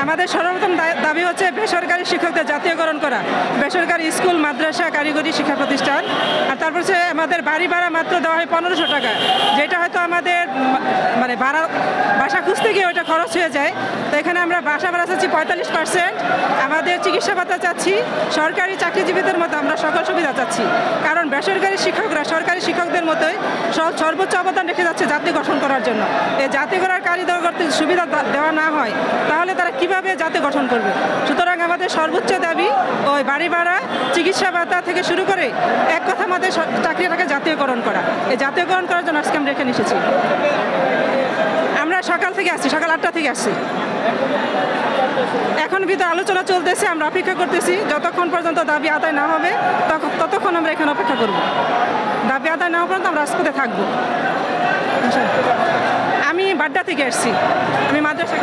আমাদের সর্বপ্রথম দাবি হচ্ছে বেসরকারি শিক্ষকদের জাতীয়করণ করা, বেসরকারি স্কুল, মাদ্রাসা, কারিগরি শিক্ষা প্রতিষ্ঠান। আর তারপর হচ্ছে আমাদের বাড়ি ভাড়া মাত্র দেওয়া হয় 1500 টাকা, যেটা হয়তো আমাদের মানে বাসা খুঁজতে গিয়ে ওইটা খরচ হয়ে যায়। তো এখানে আমরা বাসা ভাড়া চাচ্ছি 45%, আমাদের চিকিৎসা ভাতা চাচ্ছি, সরকারি চাকরিজীবীদের মতো আমরা সকল সুবিধা চাচ্ছি। কারণ বেসরকারি শিক্ষকরা সরকারি শিক্ষকদের মতোই সর্বোচ্চ অবদান রেখে যাচ্ছে জাতি গঠন করার জন্য। এই জাতি গড়ার কারিগর করতে সুবিধা দেওয়া না হয় তাহলে তারা কিভাবে জাতি গঠন করবে? সুতরাং আমাদের সর্বোচ্চ দাবি ওই বাড়ি ভাড়া, চিকিৎসা ভাতা থেকে শুরু করে এক কথা আমাদের চাকরিটাকে জাতীয়করণ করা। এই জাতীয়করণ করার জন্য আজকে আমরা এখানে এসেছি। আমরা সকাল থেকে আসছি, সকাল 8টা থেকে আসছি। এখন ভিতরে আলোচনা চলতেছে, আমরা অপেক্ষা করতেছি। যতক্ষণ পর্যন্ত দাবি আদায় না হবে ততক্ষণ আমরা এখানে অপেক্ষা করব। দাবি আদায় না হওয়া পর্যন্ত আমরা রাজপথে থাকবো। আমি বাড্ডা থেকে আসছি, আমি মাদ্রাসা।